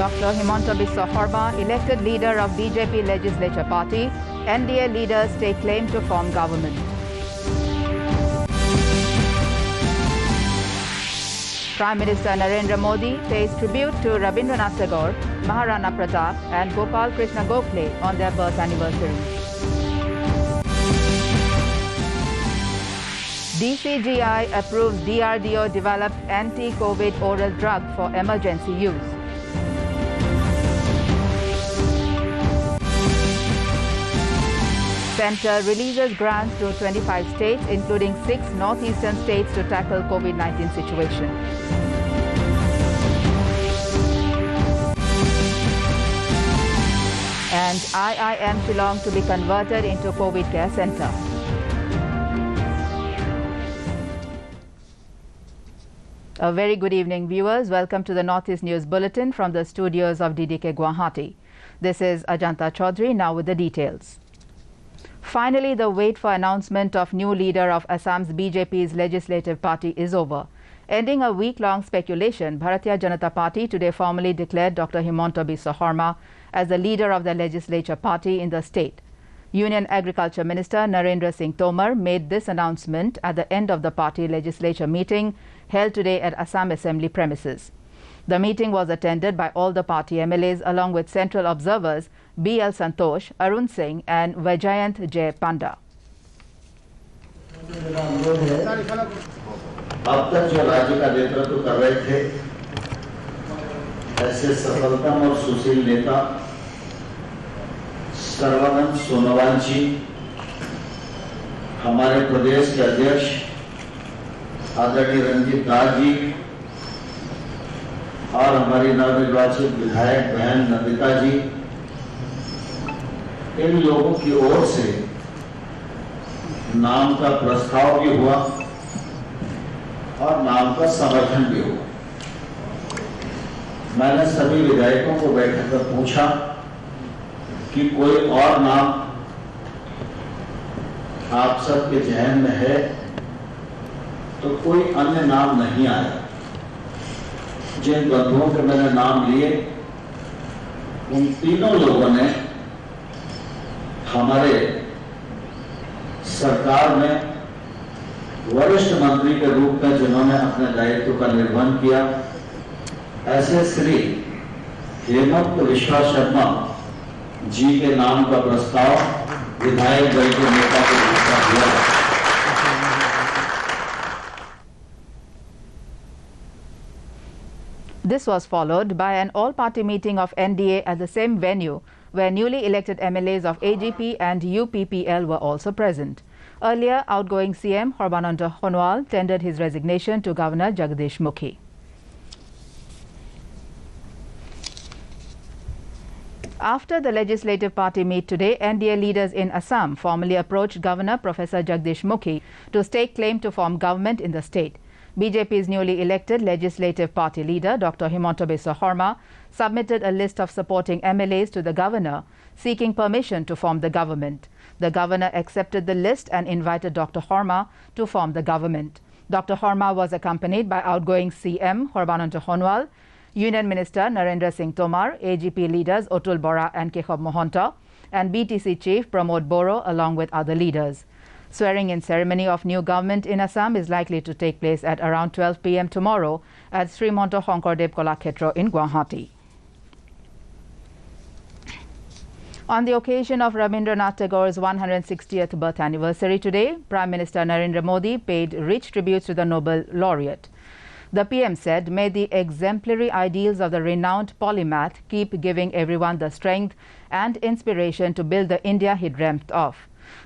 Dr. Himanta Biswa Sarma, elected leader of BJP Legislature Party, NDA leaders take claim to form government. Prime Minister Narendra Modi pays tribute to Rabindranath Tagore, Maharana Pratap and Gopal Krishna Gokhale on their birth anniversary. DCGI approves DRDO-developed anti-COVID oral drug for emergency use. Centre releases grants to 25 states, including 6 northeastern states, to tackle COVID-19 situation. And IIM Shillong to be converted into COVID care centre. A very good evening, viewers. Welcome to the Northeast News Bulletin from the studios of DDK Guwahati. This is Ajanta Chaudhary, now with the details. Finally, the wait for announcement of new leader of Assam's BJP's legislative party is over. Ending a week-long speculation, Bharatiya Janata Party today formally declared Dr. Himanta Biswa Sarma as the leader of the legislature party in the state. Union Agriculture Minister Narendra Singh Tomar made this announcement at the end of the party legislature meeting held today at Assam Assembly premises. The meeting was attended by all the party MLAs along with central observers B.L. Santosh, Arun Singh and Vijayant Jay Panda. अब तक जो राज्य का नेतृत्व कर रहे थे ऐसे सफलतम और सुशील नेता सर्वानंद सोनोवाल जी, हमारे प्रदेश के अध्यक्ष आदरणीय रंजीत दास जी और हमारी नवनिर्वाचित विधायक बहन नंदिता जी, इन लोगों की ओर से नाम का प्रस्ताव भी हुआ और नाम का समर्थन भी हुआ। मैंने सभी विधायकों को बैठक कर पूछा कि कोई और नाम आप सबके जहन में है, तो कोई अन्य नाम नहीं आया। जिन बंधुओं के मैंने नाम लिए उन तीनों लोगों ने हमारे सरकार में वरिष्ठ मंत्री के रूप में जिन्होंने अपने दायित्व का निर्वहन किया, ऐसे श्री हेमंत बिश्वा शर्मा जी के नाम का प्रस्ताव विधायक दल के नेता के रूप में दिया। This was followed by an all-party meeting of NDA at the same venue, where newly elected MLAs of AGP and UPPL were also present. Earlier, outgoing CM Sarbananda Sonowal tendered his resignation to Governor Jagdish Mukhi. After the legislative party meet today, NDA leaders in Assam formally approached Governor Professor Jagdish Mukhi to stake claim to form government in the state. BJP's newly elected legislative party leader, Dr. Himanta Biswa Sarma, submitted a list of supporting MLAs to the governor, seeking permission to form the government. The governor accepted the list and invited Dr. Sarma to form the government. Dr. Sarma was accompanied by outgoing CM Sarbananda Sonowal, Union Minister Narendra Singh Tomar, AGP leaders Otul Bora and Keshab Mohanta, and BTC Chief Pramod Boro, along with other leaders. Swearing-in ceremony of new government in Assam is likely to take place at around 12 p.m. tomorrow at Sri Monto Shonkordev Kalakshetra in Guwahati. On the occasion of Rabindranath Tagore's 160th birth anniversary today, Prime Minister Narendra Modi paid rich tributes to the Nobel laureate. The PM said, "May the exemplary ideals of the renowned polymath keep giving everyone the strength and inspiration to build the India he dreamt of."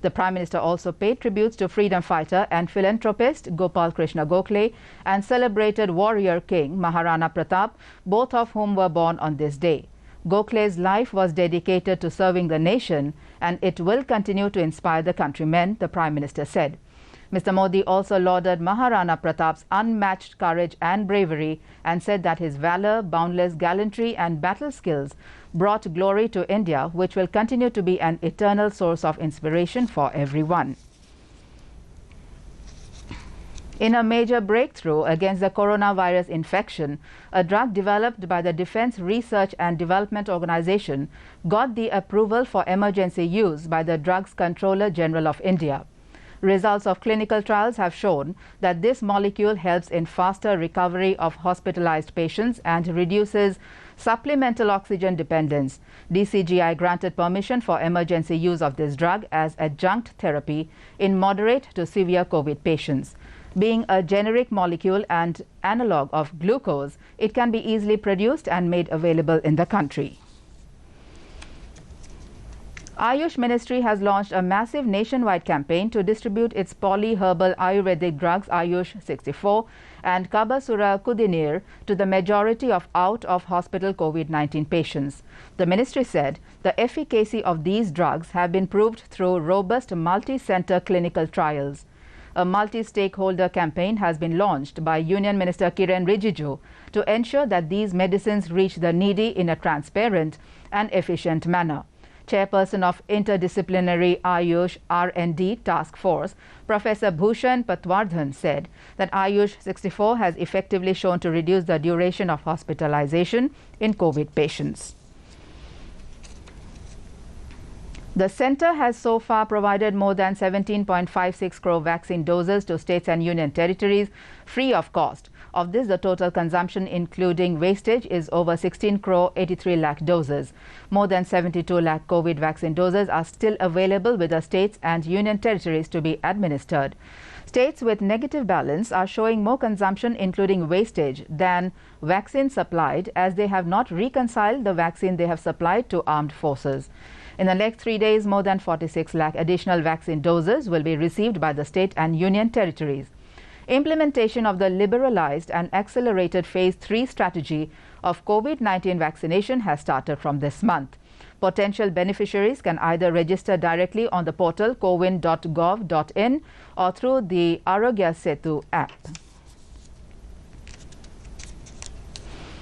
The Prime Minister also paid tributes to freedom fighter and philanthropist Gopal Krishna Gokhale and celebrated warrior king Maharana Pratap, both of whom were born on this day. Gokhale's life was dedicated to serving the nation and it will continue to inspire the countrymen, the Prime Minister said. Mr. Modi also lauded Maharana Pratap's unmatched courage and bravery and said that his valor, boundless gallantry and battle skills brought glory to India, which will continue to be an eternal source of inspiration for everyone. In a major breakthrough against the coronavirus infection, a drug developed by the Defense Research and Development Organization got the approval for emergency use by the Drugs Controller General of India. Results of clinical trials have shown that this molecule helps in faster recovery of hospitalized patients and reduces supplemental oxygen dependence. DCGI granted permission for emergency use of this drug as adjunct therapy in moderate to severe COVID patients. Being a generic molecule and analog of glucose, it can be easily produced and made available in the country. Ayush Ministry has launched a massive nationwide campaign to distribute its polyherbal Ayurvedic drugs Ayush 64 and Kabasura Kudinir to the majority of out-of-hospital COVID-19 patients. The ministry said the efficacy of these drugs have been proved through robust multi-center clinical trials. A multi-stakeholder campaign has been launched by Union Minister Kiren Rijiju to ensure that these medicines reach the needy in a transparent and efficient manner. Chairperson of Interdisciplinary Ayush R&D Task Force, Professor Bhushan Patwardhan, said that Ayush 64 has effectively shown to reduce the duration of hospitalization in COVID patients. The centre has so far provided more than 17.56 crore vaccine doses to states and union territories free of cost. Of this, the total consumption including wastage is over 16 crore 83 lakh doses. More than 72 lakh COVID vaccine doses are still available with the states and union territories to be administered. States with negative balance are showing more consumption including wastage than vaccine supplied, as they have not reconciled the vaccine they have supplied to armed forces. In the next 3 days, more than 46 lakh additional vaccine doses will be received by the state and union territories. Implementation of the liberalized and accelerated Phase 3 strategy of COVID-19 vaccination has started from this month. Potential beneficiaries can either register directly on the portal cowin.gov.in or through the Arogya Setu app.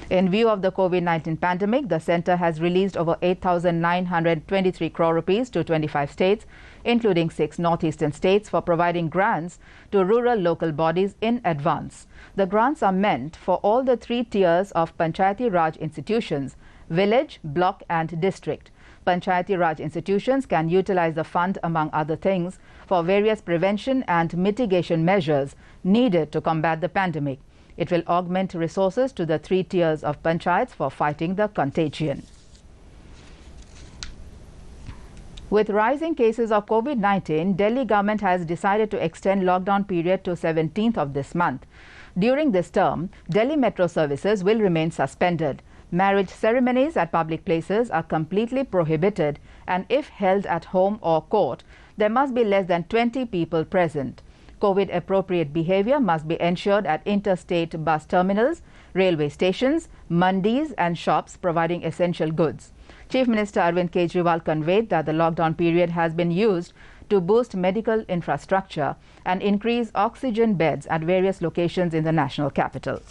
In view of the COVID-19 pandemic, the centre has released over 8,923 crore rupees to 25 states, including 6 northeastern states, for providing grants to rural local bodies in advance. The grants are meant for all the 3 tiers of Panchayati Raj institutions: village, block and district. Panchayati Raj institutions can utilize the fund, among other things, for various prevention and mitigation measures needed to combat the pandemic. It will augment resources to the 3 tiers of panchayats for fighting the contagion. With rising cases of COVID-19, Delhi government has decided to extend lockdown period to 17th of this month. During this term, Delhi metro services will remain suspended. Marriage ceremonies at public places are completely prohibited, and if held at home or court, there must be less than 20 people present. COVID-appropriate behavior must be ensured at interstate bus terminals, railway stations, mandis and shops providing essential goods. Chief Minister Arvind Kejriwal conveyed that the lockdown period has been used to boost medical infrastructure and increase oxygen beds at various locations in the national capital.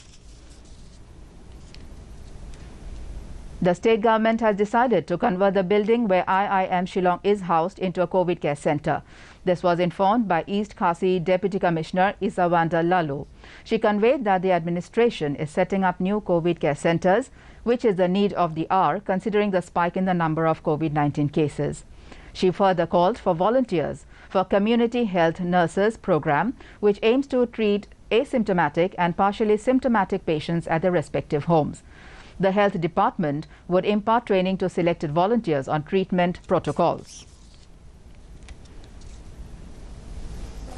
The state government has decided to convert the building where IIM Shillong is housed into a COVID care centre. This was informed by East Khasi Deputy Commissioner Isawanda Lalu. She conveyed that the administration is setting up new COVID care centres, which is the need of the hour considering the spike in the number of COVID-19 cases. She further called for volunteers for Community Health Nurses program, which aims to treat asymptomatic and partially symptomatic patients at their respective homes. The health department would impart training to selected volunteers on treatment protocols.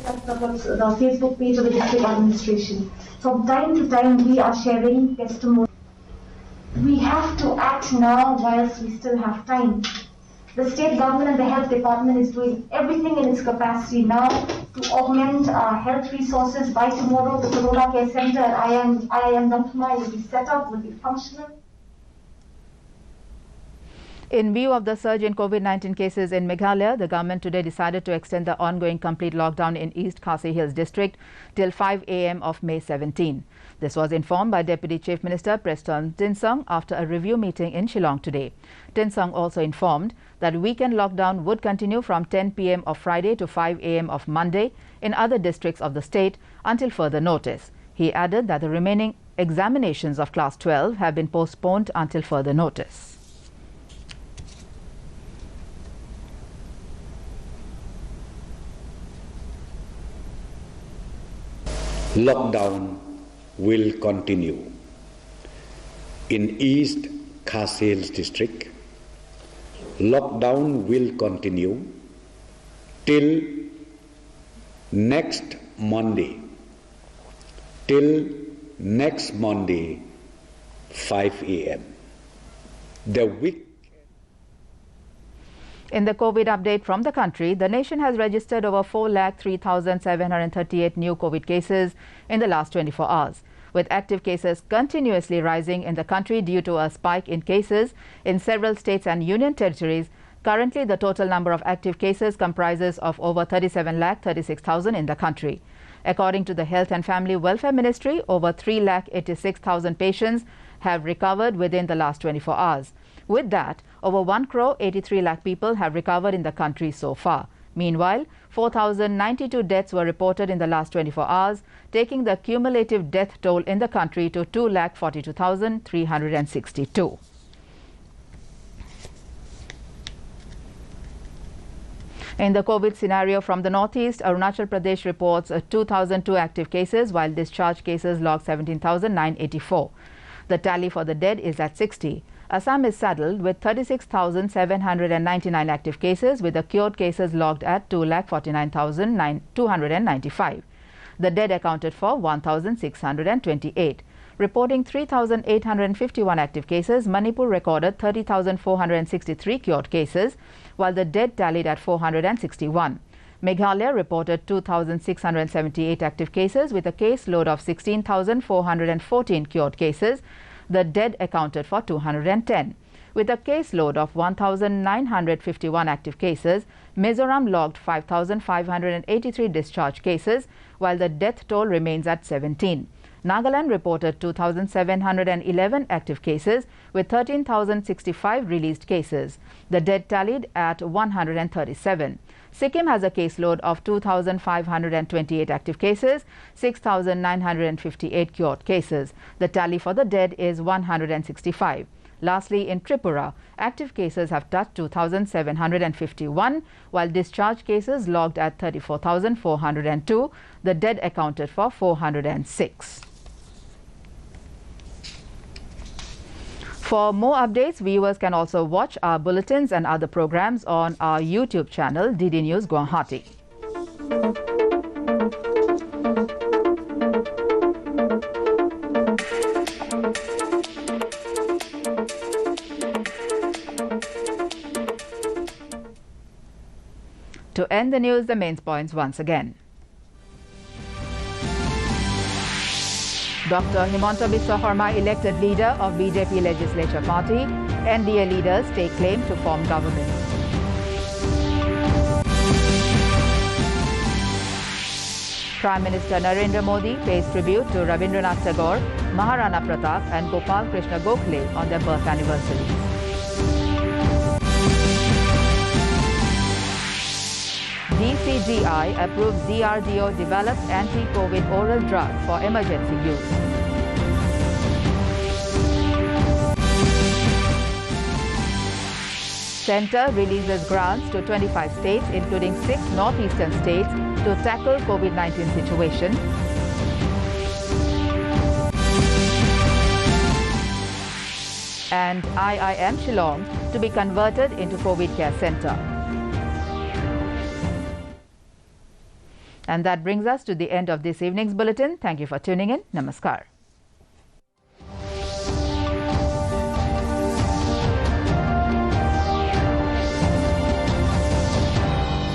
The Facebook page of the district administration. From time to time, we are sharing testimony. We have to act now whilst we still have time. The state government and the health department is doing everything in its capacity now to augment our health resources. By tomorrow, the Corona Care Centre at IIM Damphama will be set up, will be functional. In view of the surge in COVID-19 cases in Meghalaya, the government today decided to extend the ongoing complete lockdown in East Khasi Hills district till 5 a.m. of May 17. This was informed by Deputy Chief Minister Preston Tinsong after a review meeting in Shillong today. Tinsong also informed that weekend lockdown would continue from 10 p.m. of Friday to 5 a.m. of Monday in other districts of the state until further notice. He added that the remaining examinations of Class 12 have been postponed until further notice. Lockdown will continue in East Khasi Hills district. Lockdown will continue till next Monday, 5 a.m. In the COVID update from the country, the nation has registered over 4,03,738 new COVID cases in the last 24 hours, with active cases continuously rising in the country due to a spike in cases in several states and union territories. Currently, the total number of active cases comprises of over 37,36,000 in the country. According to the Health and Family Welfare Ministry, over 3,86,000 patients have recovered within the last 24 hours. With that, over 1,83 lakh people have recovered in the country so far. Meanwhile, 4,092 deaths were reported in the last 24 hours, taking the cumulative death toll in the country to 2,42,362. In the COVID scenario from the northeast, Arunachal Pradesh reports 2,002 active cases, while discharge cases log 17,984. The tally for the dead is at 60. Assam is saddled with 36,799 active cases, with the cured cases logged at 2,49,295. The dead accounted for 1,628. Reporting 3,851 active cases, Manipur recorded 30,463 cured cases, while the dead tallied at 461. Meghalaya reported 2,678 active cases with a caseload of 16,414 cured cases. The dead accounted for 210. With a caseload of 1,951 active cases, Mizoram logged 5,583 discharge cases, while the death toll remains at 17. Nagaland reported 2,711 active cases with 13,065 released cases. The dead tallied at 137. Sikkim has a caseload of 2,528 active cases, 6,958 cured cases. The tally for the dead is 165. Lastly, in Tripura, active cases have touched 2,751, while discharge cases logged at 34,402. The dead accounted for 406. For more updates, viewers can also watch our bulletins and other programs on our YouTube channel, DD News Guwahati. To end the news, the main points once again. Dr. Himanta Biswa Sarma elected leader of BJP Legislature Party. NDA leaders take claim to form government. Prime Minister Narendra Modi pays tribute to Rabindranath Tagore, Maharana Pratap and Gopal Krishna Gokhale on their birth anniversary. DCGI approves DRDO developed anti-COVID oral drug for emergency use. Centre releases grants to 25 states, including 6 northeastern states, to tackle COVID-19 situation. And IIM Shillong to be converted into COVID care centre. And that brings us to the end of this evening's bulletin. Thank you for tuning in. Namaskar.